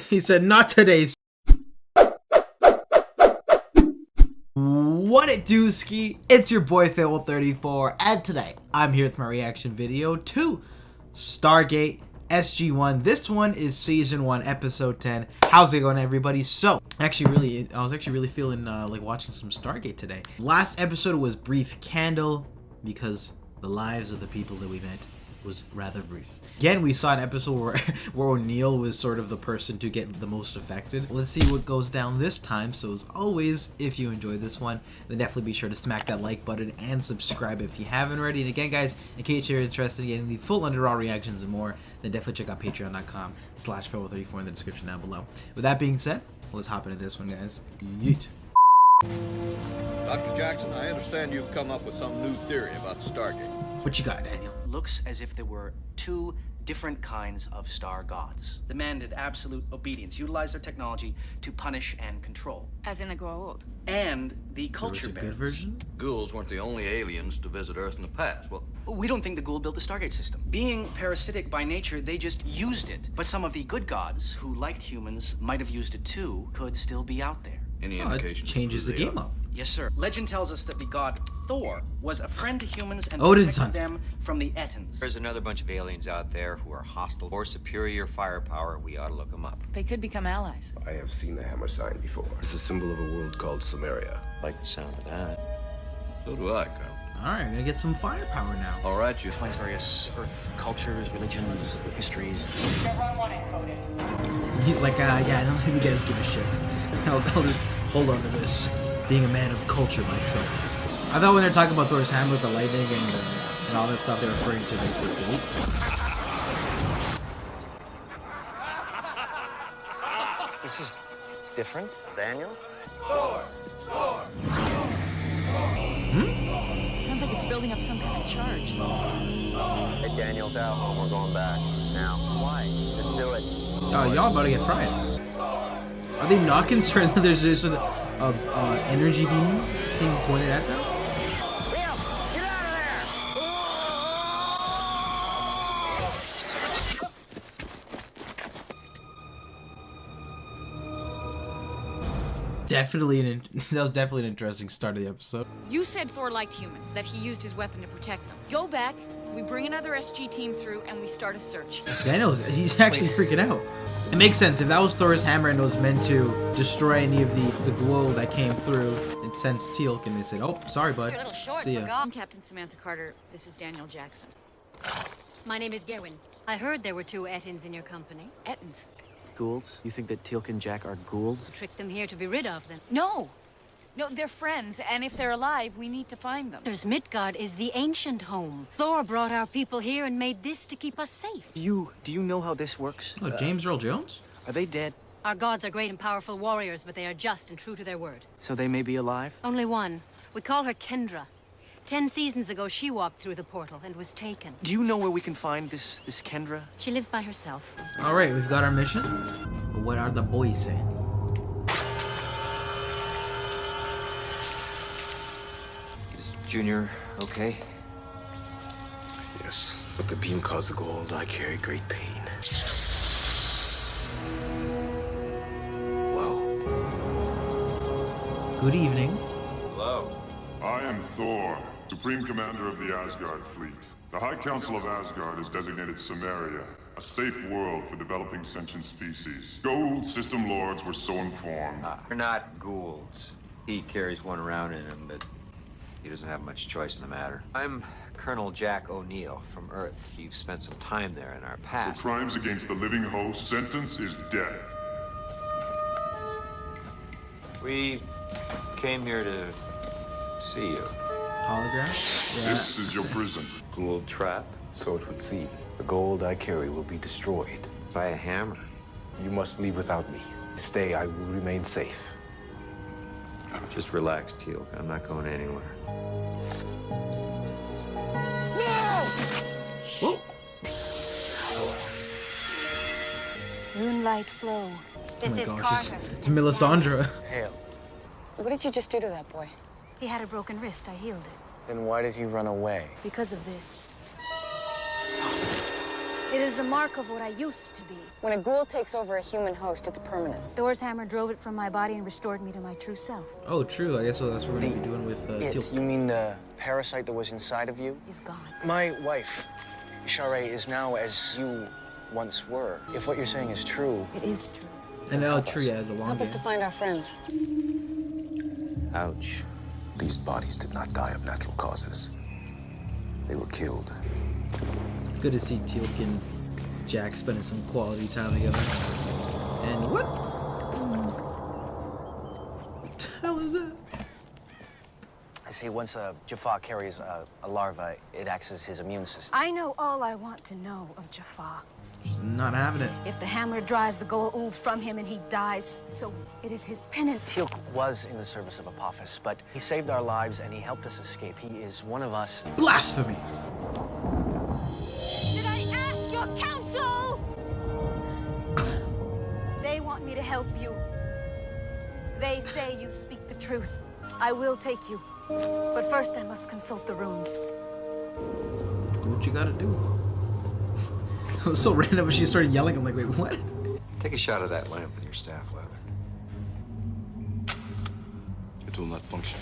He said, not today. What it do, ski? It's your boy Thor34, and today I'm here with my reaction video to Stargate SG-1. This one is season 1, episode 10. How's it going, everybody? So, I was actually really feeling like watching some Stargate today. Last episode was brief candle because the lives of the people that we met was rather brief. Again, we saw an episode where O'Neill was sort of the person to get the most affected. Let's see what goes down this time. So as always, if you enjoyed this one, then definitely be sure to smack that like button and subscribe if you haven't already. And again, guys, in case you're interested in getting the full Under All reactions and more, then definitely check out patreon.com/Phil34 in the description down below. With that being said, let's hop into this one, guys. Yeet. Dr. Jackson, I understand you've come up with some new theory about the Stargate. What you got, Daniel? Looks as if there were two different kinds of star gods. Demanded absolute obedience, utilized their technology to punish and control. As in the Goa'uld. And the culture There was a good version? Goa'ulds weren't the only aliens to visit Earth in the past. Well, We don't think the Goa'uld built the Stargate system. Being parasitic by nature, they just used it. But some of the good gods, who liked humans, might have used it too, could still be out there. any It indication? changes the game up. Yes, sir. Legend tells us that the god Thor was a friend to humans and Odin's protected son. them from the Ettins. There's another bunch of aliens out there who are hostile or superior firepower. We ought to look them up. They could become allies. I have seen the hammer sign before. It's a symbol of a world called Sumeria. Like the sound of that. So do I, Kyle. Alright, I'm gonna get some firepower now. All right, you. Explains various Earth cultures, religions, histories. He's like, yeah, I don't know if you guys give a shit. I'll just hold on to this. Being a man of culture myself. I thought when they're talking about Thor's hammer with the lightning and all that stuff, they're referring to like the gate. This is different. Daniel? Sounds like it's building up some kind of charge. Hey, Daniel, down. We're going back. Now. Why? Just do it. Oh, y'all about to get fried. Are they not concerned that there's just an energy beam being pointed at them? Bill, get out of Definitely that was definitely an interesting start of the episode. You said Thor liked humans, that he used his weapon to protect them. Go back, we bring another SG team through, and we start a search. He's actually freaking out. It makes sense. If that was Thor's hammer and it was meant to destroy any of the glow that came through, it sensed Teal'c and they said, oh, sorry, bud. You're a little short, See ya. I'm Captain Samantha Carter. This is Daniel Jackson. My name is Gerwin. I heard there were two Ettins in your company. Ettins. Goa'ulds? You think that Teal'c and Jack are Goa'ulds? Tricked them here to be rid of them. No! No, they're friends, and if they're alive, we need to find them. There's Midgard is the ancient home. Thor brought our people here and made this to keep us safe. Do you know how this works? Oh, James Earl Jones? Are they dead? Our gods are great and powerful warriors, but they are just and true to their word. So they may be alive? Only one. We call her Kendra. 10 seasons ago, she walked through the portal and was taken. Do you know where we can find this Kendra? She lives by herself. Alright, we've got our mission. But what are the boys saying? Is Junior okay? Yes, but the beam caused the Goa'uld. I carry great pain. Whoa. Good evening. Hello. I am Thor, Supreme Commander of the Asgard Fleet. The High Council of Asgard has designated Sumeria a safe world for developing sentient species. Goa'uld system lords were so informed. They're not Goa'ulds. He carries one around in him, but he doesn't have much choice in the matter. I'm Colonel Jack O'Neill from Earth. You've spent some time there in our For past. crimes against the living host, sentence is death. We came here to see you. Hologram? Yeah. This is your prison. Goa'uld trap? So it would seem. The Goa'uld I carry will be destroyed. By a hammer. You must leave without me. Stay, I will remain safe. Just relax, Teal'c. I'm not going anywhere. Whoa. Moonlight flow. This Oh my is gosh, Carter. it's Melisandre. Hail. What did you just do to that boy? He had a broken wrist. I healed it. Then why did he run away? Because of this. It is the mark of what I used to be. When a Goa'uld takes over a human host, it's permanent. Thor's hammer drove it from my body and restored me to my true self. Oh, true. I guess that's what we're going to be doing with Teal. You mean the parasite that was inside of you? He's gone. My wife, Sharae, is now as you once were. If what you're saying is true... It is true. And true, yeah, the long Help us game. to find our friends. Ouch. These bodies did not die of natural causes. They were killed. Good to see Teal'c and Jack spending some quality time together. And what? What the hell is that? I see, once a Jaffa carries a larva, it acts as his immune system. I know all I want to know of Jaffa. She's not having it. If the hammer drives the Goa'uld from him and he dies, so it is his penance. Teal'c was in the service of Apophis, but he saved our lives and he helped us escape. He is one of us. Blasphemy! Did I ask your counsel? They want me to help you. They say you speak the truth. I will take you. But first I must consult the runes. Do what you gotta do. It was so random when she started yelling. I'm like, wait, what? Take a shot of that lamp with your staff leather. It will not function.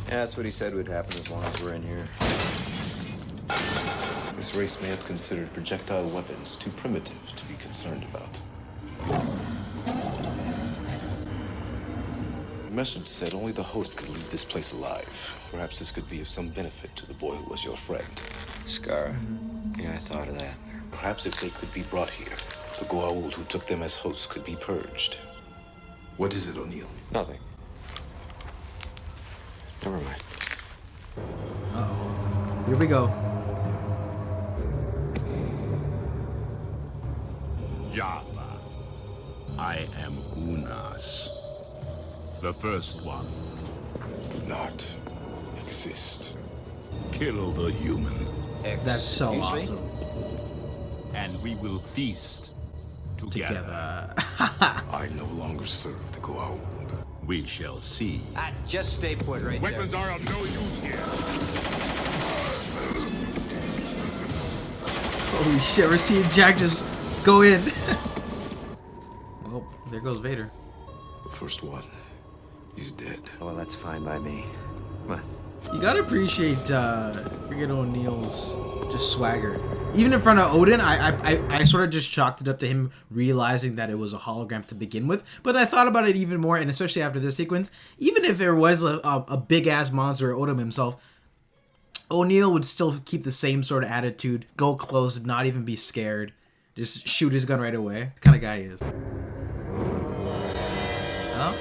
Yeah, that's what he said would happen as long as we're in here. This race may have considered projectile weapons too primitive to be concerned about. The message said only the host could leave this place alive. Perhaps this could be of some benefit to the boy who was your friend. Scar. Yeah, I thought of that. Perhaps if they could be brought here, the Goa'uld who took them as hosts could be purged. What is it, O'Neill? Nothing. Never mind. Uh-oh. Here we go. Jaffa. I am Unas. The first one. Do not exist. Kill the human. That's so awesome. And we will feast together. I no longer serve the Goa'uld. We shall see. Just stay put right there. Weapons are of no use here. Holy shit, we're seeing Jack just go in. Well, there goes Vader. The first one. He's dead. Well, that's fine by me. Come on. You gotta appreciate friggin' O'Neill's just swagger. Even in front of Odin, I sort of just chalked it up to him realizing that it was a hologram to begin with. But I thought about it even more, and especially after this sequence, even if there was a big-ass monster, Odin himself, O'Neill would still keep the same sort of attitude, go close, not even be scared, just shoot his gun right away. The kind of guy he is. Oh?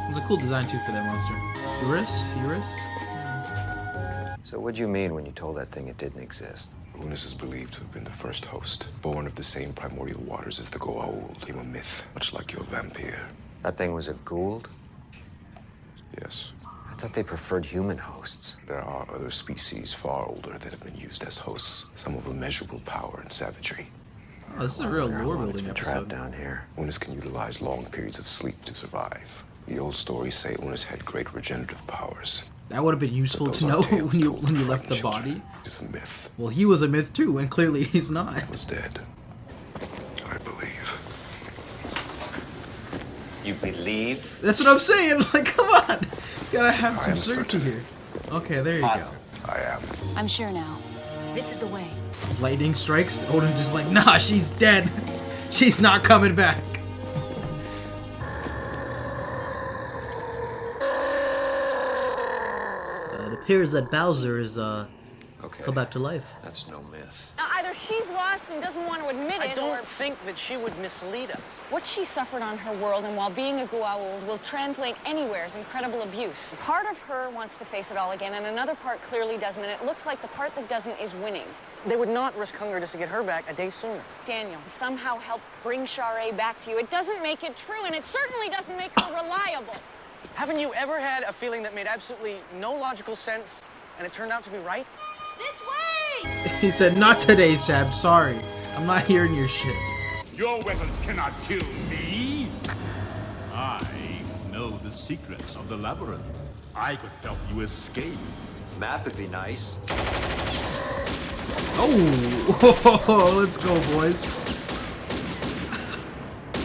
It's a cool design, too, for that monster. Eurus? So what'd you mean when you told that thing it didn't exist? Unas is believed to have been the first host, born of the same primordial waters as the Goa'uld. Became a myth, much like your vampire. That thing was a Goa'uld? Yes. I thought they preferred human hosts. There are other species far older that have been used as hosts, some of immeasurable power and savagery. Oh, this is a real lore It's building been episode. trapped down here. Unas can utilize long periods of sleep to survive. The old stories say Unas had great regenerative powers. That would have been useful But to those know are tales when you told to left the frighten body. children. It's a myth. Well, he was a myth too, and clearly he's not. He was dead. I believe. You believe? That's what I'm saying. Like, come on. You gotta have I some am certainty certain. here. Okay, there you go. I am. I'm sure now. This is the way. Lightning strikes. Odin just like, nah, she's dead. She's not coming back. It appears that Bowser is Okay. come back to life. That's no myth. Now, either she's lost and doesn't want to admit I it, don't or think that she would mislead us. what she suffered on her world and while being a Goa'uld will translate anywhere as incredible abuse. Part of her wants to face it all again, and another part clearly doesn't, and it looks like the part that doesn't is winning. They would not risk hunger just to get her back a day sooner. Daniel, somehow help bring Sharae back to you. It doesn't make it true, and it certainly doesn't make her reliable. Haven't you ever had a feeling that made absolutely no logical sense, and it turned out to be right? This way! He said, not today, Sab. Sorry. I'm not hearing your shit. Your weapons cannot kill me. I know the secrets of the labyrinth. I could help you escape. Map would be nice. Oh, let's go, boys.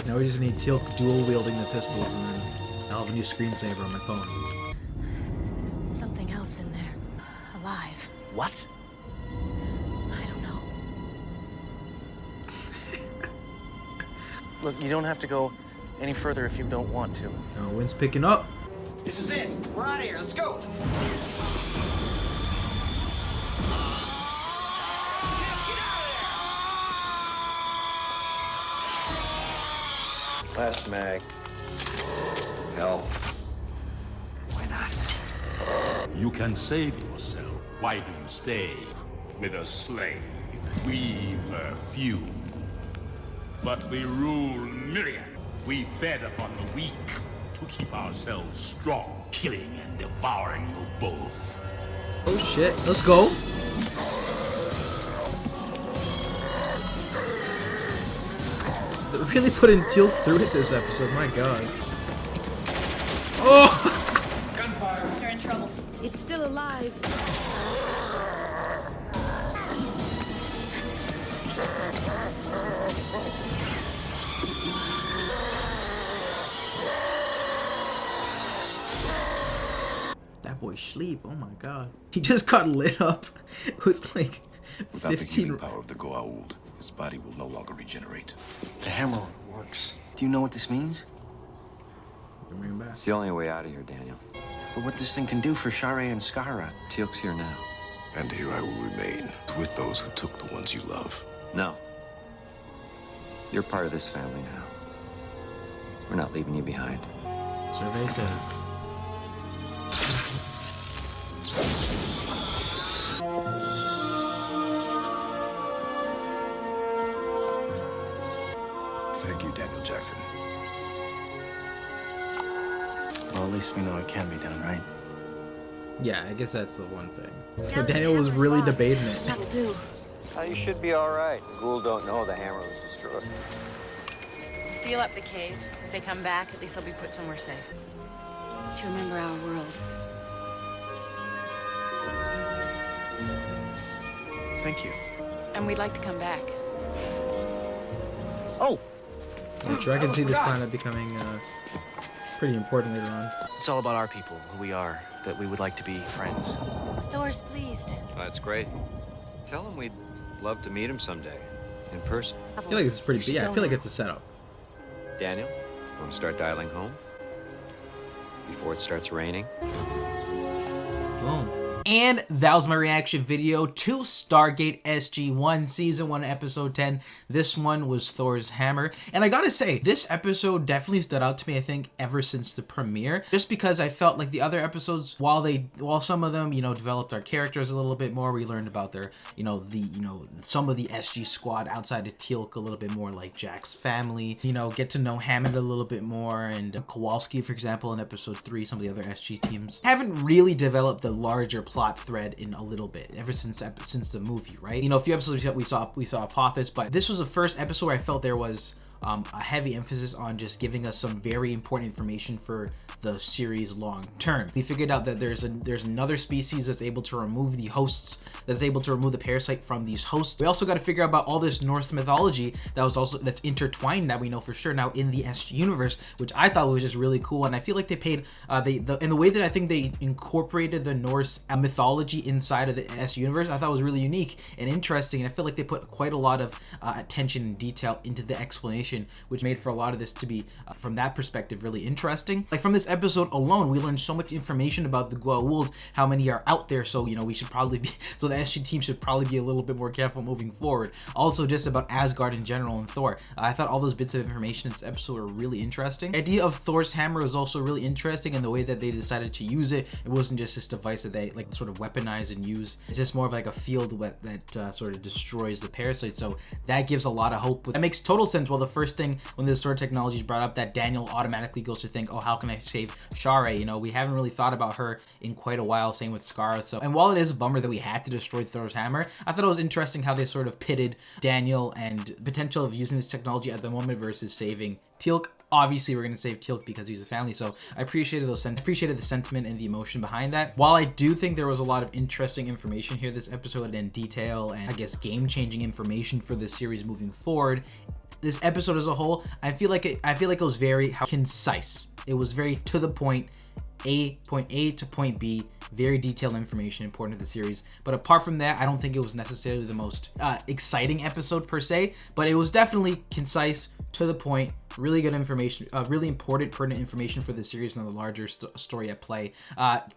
Now we just need Teal'c dual wielding the pistols, and then I'll have a new screensaver on my phone. Something else in there. Alive. What? I don't know. Look, you don't have to go any further if you don't want to. Oh, wind's picking up. This is it. We're out of here. Let's go. Last mag. Hell. Why not? You can save yourself. Why do you stay with a slave? We were few, but we rule millions. We fed upon the weak to keep ourselves strong, killing and devouring you both. Oh shit, let's go. They're really putting Teal'c through it this episode, my god. Oh! Gunfire. You're in trouble. It's still alive. That boy sleep, oh my god. He just got lit up with like Without the 15... healing power of the Goa'uld, his body will no longer regenerate. The hammer works. Do you know what this means? Bring him back. It's the only way out of here, Daniel. But what this thing can do for Share and Skara? Teal'c's here now. And here I will remain, with those who took the ones you love. No. You're part of this family now. We're not leaving you behind. Survey says. Thank you, Daniel Jackson. Well, at least we know it can be done, right? Yeah, I guess that's the one thing. So Daniel was really debating it. That'll do. You should be all right. Goa'uld don't know the hammer was destroyed. Seal up the cave. If they come back, at least they'll be put somewhere safe. To remember our world. Thank you. And we'd like to come back. Oh! I'm sure I can see this planet becoming pretty important later on. It's all about our people, who we are, that we would like to be friends. Thor's pleased. That's great. Tell him we'd love to meet him someday, in person. I feel like this is pretty... Yeah, I feel like it's a setup. Daniel, want to start dialing home? Before it starts raining? Boom. And that was my reaction video to Stargate SG-1 Season 1 Episode 10. This one was Thor's hammer. And I gotta say, this episode definitely stood out to me, I think, ever since the premiere. Just because I felt like the other episodes, while some of them, developed our characters a little bit more, we learned about their, some of the SG squad outside of Teal'c a little bit more, like Jack's family, get to know Hammond a little bit more, and Kowalski, for example, in Episode 3, some of the other SG teams. Haven't really developed the larger plot thread in a little bit ever since the movie, right? A few episodes we saw Apophis, but this was the first episode where I felt there was a heavy emphasis on just giving us some very important information for the series long term. We figured out that there's another species that's able to remove the hosts, that's able to remove the parasite from these hosts. We also got to figure out about all this Norse mythology that's intertwined, that we know for sure now in the SG universe, which I thought was just really cool. And I feel like they paid in the way that I think they incorporated the Norse mythology inside of the SG universe, I thought was really unique and interesting. And I feel like they put quite a lot of attention and detail into the explanation, which made for a lot of this to be from that perspective really interesting. Like from this episode alone, we learned so much information about the Goa'uld, how many are out there, so we should probably be, so the SG team should probably be a little bit more careful moving forward. Also just about Asgard in general and Thor. I thought all those bits of information in this episode were really interesting. The idea of Thor's hammer was also really interesting, and the way that they decided to use it, it wasn't just this device that they like sort of weaponize and use. It's just more of like a field that sort of destroys the parasite, so that gives a lot of hope. That makes total sense. Well, first thing when this sort of technology is brought up that Daniel automatically goes to think, oh, how can I save Shara? You know, we haven't really thought about her in quite a while, same with Skara. So, and while it is a bummer that we had to destroy Thor's hammer, I thought it was interesting how they sort of pitted Daniel and the potential of using this technology at the moment versus saving Teal'c. Obviously, we're going to save Teal'c because he's a family, so I appreciated the sentiment and the emotion behind that. While I do think there was a lot of interesting information here this episode and detail and I guess game-changing information for this series moving forward, this episode as a whole, I feel like it was very concise. It was very to the point, point A to point B, very detailed information important to the series. But apart from that, I don't think it was necessarily the most exciting episode per se, but it was definitely concise, to the point, really good information, really important, pertinent information for the series and the larger story at play.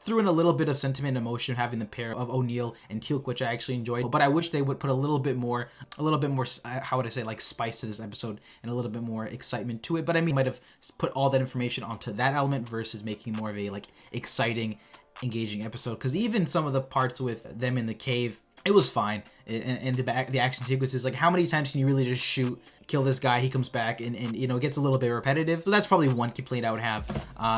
Threw in a little bit of sentiment and emotion having the pair of O'Neill and Teal'c, which I actually enjoyed, but I wish they would put a little bit more, how would I say, like spice to this episode and a little bit more excitement to it. But I mean, might have put all that information onto that element versus making more of a like exciting, engaging episode. Because even some of the parts with them in the cave, it was fine. And the action sequences, like how many times can you really just shoot, kill this guy, he comes back, and you know, it gets a little bit repetitive. So that's probably one complaint I would have.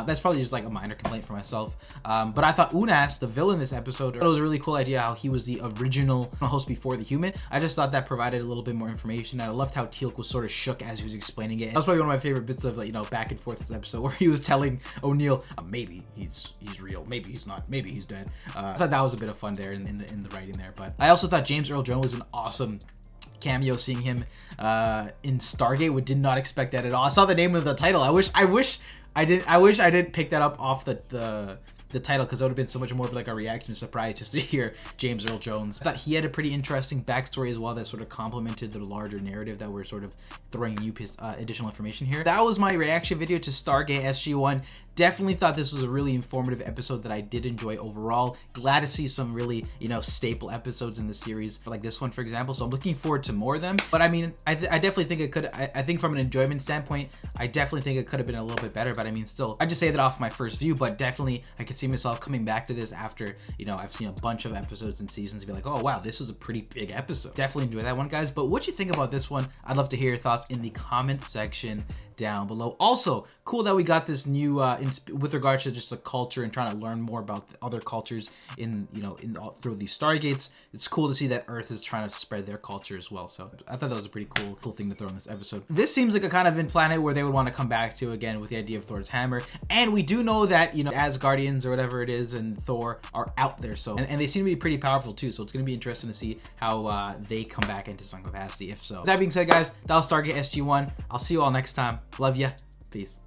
That's probably just like a minor complaint for myself. But I thought Unas, the villain in this episode, it was a really cool idea how he was the original host before the human. I just thought that provided a little bit more information. I loved how Teal'c was sort of shook as he was explaining it. That was probably one of my favorite bits of, like, you know, back and forth this episode, where he was telling O'Neill, maybe he's real, maybe he's not, maybe he's dead. I thought that was a bit of fun there in the writing there. But I also thought James Earl Jones was an awesome cameo, seeing him in Stargate. Did not expect that at all. I saw the name of the title. I wish I didn't pick that up off the title, because that would have been so much more of like a reaction surprise just to hear James Earl Jones. I thought he had a pretty interesting backstory as well that sort of complemented the larger narrative that we're sort of throwing new additional information here. That was my reaction video to Stargate SG-1. Definitely thought this was a really informative episode that I did enjoy overall. Glad to see some really, you know, staple episodes in the series, like this one, for example. So I'm looking forward to more of them. But I mean, I definitely think it could, I think from an enjoyment standpoint, I definitely think it could have been a little bit better. But I mean, still, I just say that off my first view, but definitely I could see myself coming back to this after, you know, I've seen a bunch of episodes and seasons, and be like, oh wow, this was a pretty big episode. Definitely enjoy that one, guys. But what you think about this one, I'd love to hear your thoughts in the comment section down below. Also, cool that we got this new with regards to just the culture and trying to learn more about the other cultures in, you know, through these Stargates. It's cool to see that Earth is trying to spread their culture as well. So I thought that was a pretty cool thing to throw in this episode. This seems like a kind of planet where they would want to come back to again with the idea of Thor's hammer. And we do know that, you know, Asgardians or whatever it is and Thor are out there. So and they seem to be pretty powerful too. So it's going to be interesting to see how they come back into some capacity, if so. With that being said, guys, that was Stargate SG-1. I'll see you all next time. Love ya. Peace.